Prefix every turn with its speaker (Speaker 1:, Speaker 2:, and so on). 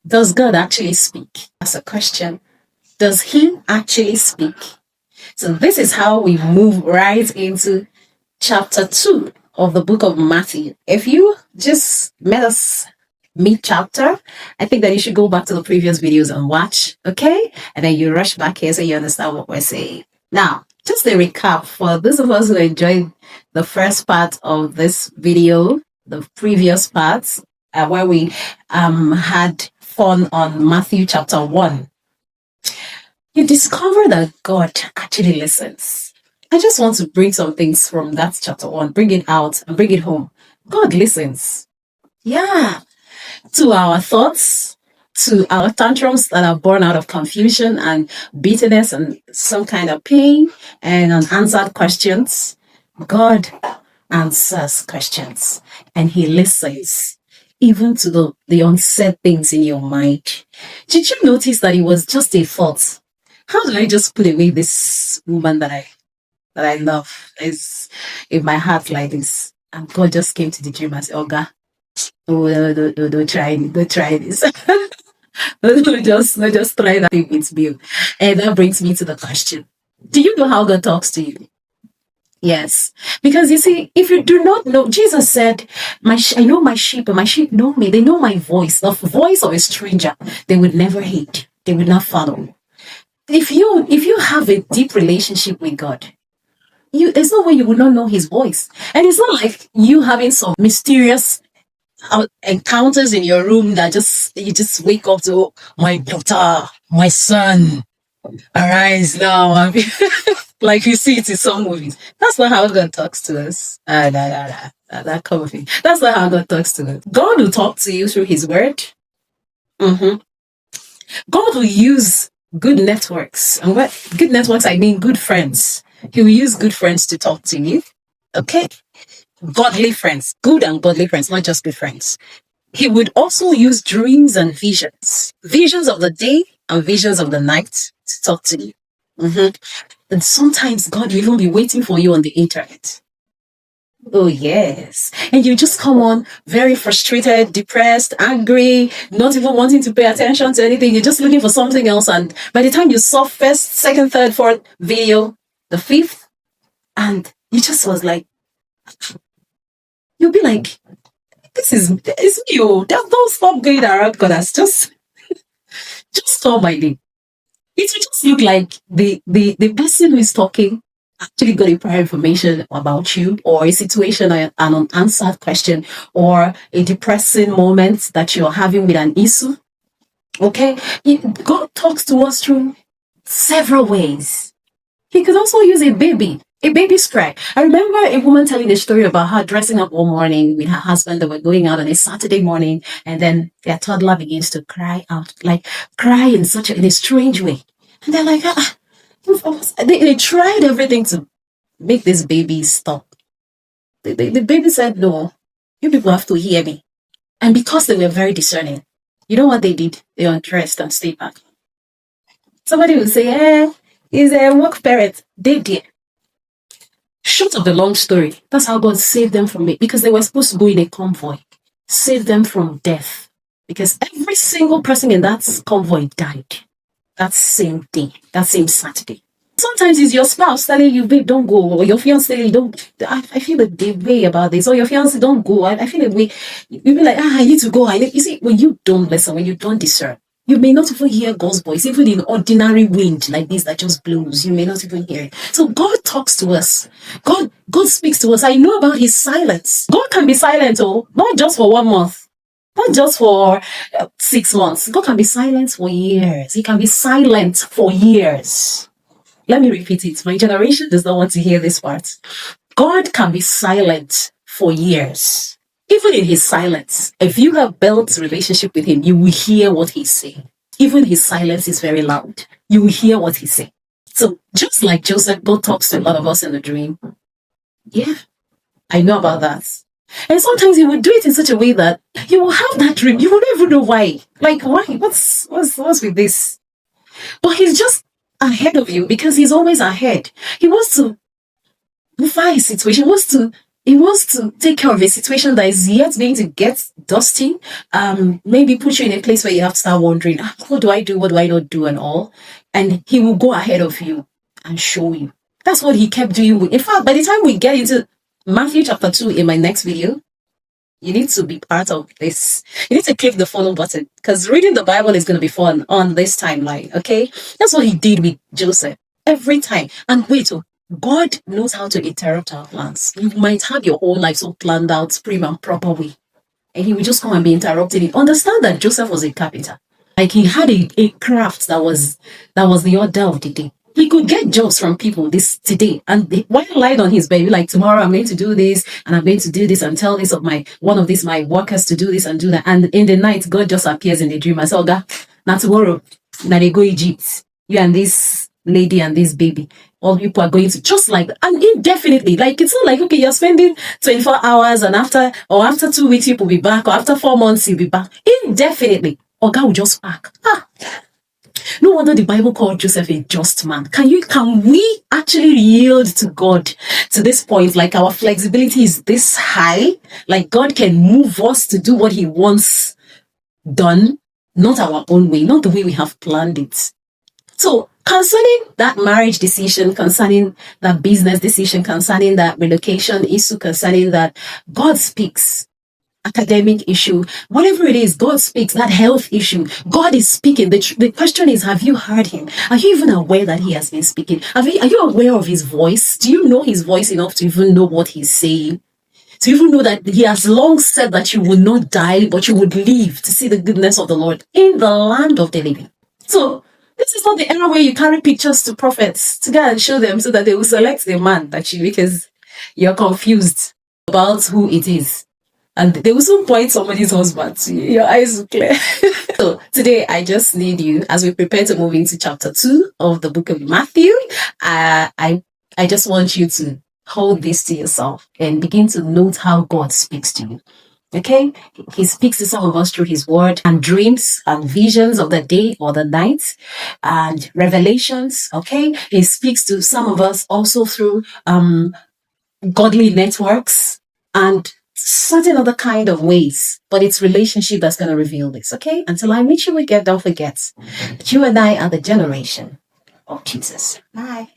Speaker 1: Does God actually speak? That's a question. Does he actually speak? So this is how we move right into chapter 2 of the book of Matthew. If you just met us mid-chapter, I think that you should go back to the previous videos and watch, okay? And then you rush back here so you understand what we're saying. Now, just a recap for those of us who enjoyed the first part of this video, the previous parts, where we had fun on Matthew chapter 1. You discover that God actually listens. I just want to bring some things from that chapter 1, bring it out and bring it home. God listens. Yeah. To our thoughts, to our tantrums that are born out of confusion and bitterness and some kind of pain and unanswered questions. God answers questions and he listens even to the unsaid things in your mind. Did you notice that it was just a thought? How do I just put away this woman that I love is in my heart like this? And God just came to the dream and said, Oga, don't try this. Don't just try that thing with me. And that brings me to the question. Do you know how God talks to you? Yes. Because you see, if you do not know, Jesus said, I know my sheep and my sheep know me. They know my voice. The voice of a stranger, they would never hate. They would not follow. If you have a deep relationship with God, there's no way you would not know his voice. And it's not like you having some mysterious encounters in your room that you just wake up to, oh, my daughter, my son, arise now. Like you see it in some movies. That's not how God talks to us. That kind of thing. That's not how God talks to us. God will talk to you through his word. God will use good networks. And what good networks, I mean good friends. He will use good friends to talk to you. Okay? Godly friends. Good and godly friends, not just good friends. He would also use dreams and visions. Visions of the day and visions of the night to talk to you. And sometimes God will even be waiting for you on the internet. Oh, yes. And you just come on very frustrated, depressed, angry, not even wanting to pay attention to anything. You're just looking for something else. And by the time you saw first, second, third, fourth video, the fifth, and you just was like, you'll be like, it's you. Don't stop going around God. Just call my name. It will just look like the person who is talking actually got a prior information about you, or a situation, an unanswered question, or a depressing moment that you're having with an issue. Okay? God talks to us through several ways. He could also use a baby's cry. I remember a woman telling a story about her dressing up one morning with her husband. They were going out on a Saturday morning, and then their toddler begins to cry out, like cry in a strange way. And they're like, they tried everything to make this baby stop. The baby said, no, you people have to hear me. And because they were very discerning, you know what they did? They undressed and stayed back. Somebody will say, he's a work parent. They did. Short of the long story, that's how God saved them from it, because they were supposed to go in a convoy. Saved them from death. Because every single person in that convoy died that same day, that same Saturday. Sometimes it's your spouse telling you, babe, don't go, or your fiance telling you, don't. I feel the way about this, or your fiance, don't go. I feel the way. You'll be like, I need to go. You see, when you don't listen, when you don't discern, you may not even hear God's voice, even in ordinary wind like this that just blows. You may not even hear it. So God talks to us. God speaks to us. I know about his silence. God can be silent, not just for 1 month. Not just for 6 months. God can be silent for years. He can be silent for years. Let me repeat it. My generation does not want to hear this part. God can be silent for years. Even in his silence, if you have built a relationship with him, you will hear what he's saying. Even his silence is very loud. You will hear what he's saying. So just like Joseph, God talks to a lot of us in the dream. Yeah, I know about that. And sometimes he will do it in such a way that you will have that dream. You will not even know why. Like, why? What's with this? But he's just ahead of you because he's always ahead. He wants to modify his situation. He wants to He wants to take care of a situation that is yet going to get dusty. Maybe put you in a place where you have to start wondering, what do I do? What do I not do? And all. And he will go ahead of you and show you. That's what he kept doing. In fact, by the time we get into Matthew chapter 2 in my next video, you need to be part of this. You need to click the follow button because reading the Bible is going to be fun on this timeline. Okay. That's what he did with Joseph every time. And wait, God knows how to interrupt our plans. You might have your whole life so planned out, prim and proper way, and he will just come and be interrupting it. Understand that Joseph was a carpenter. Like he had a craft that was the order of the day. He could get jobs from people today, and while lying on his bed, like tomorrow I'm going to do this, and I'm going to do this, and tell this of my workers to do this and do that. And in the night, God just appears in the dream. I saw that. Now tomorrow, now they go Egypt. You and this lady and this baby. All people are going to just like that. And indefinitely. Like it's not like, okay, you're spending 24 hours and after 2 weeks you will be back, or after 4 months you'll be back. Indefinitely. Or God will just pack. No wonder the Bible called Joseph a just man. Can we actually yield to God to this point? Like our flexibility is this high. Like God can move us to do what he wants done. Not our own way, not the way we have planned it. So concerning that marriage decision, concerning that business decision, concerning that relocation issue, concerning that, God speaks. Academic issue, whatever it is, God speaks. That health issue, God is speaking. The question is, have you heard him? Are you even aware that he has been speaking? Are you aware of his voice? Do you know his voice enough to even know what he's saying? To even know that he has long said that you will not die, but you would live to see the goodness of the Lord in the land of the living. So this is not the era where you carry pictures to prophets to go and show them so that they will select the man that because you're confused about who it is. And they will soon point somebody's husband to you. Your eyes will clear. So today I just need you, as we prepare to move into chapter 2 of the book of Matthew, I just want you to hold this to yourself and begin to note how God speaks to you. Okay? He speaks to some of us through his word and dreams and visions of the day or the night and revelations. Okay? He speaks to some of us also through godly networks and certain other kind of ways, but it's relationship that's going to reveal this. Okay? Until I meet you again, don't forget that you and I are the generation of Jesus. Bye.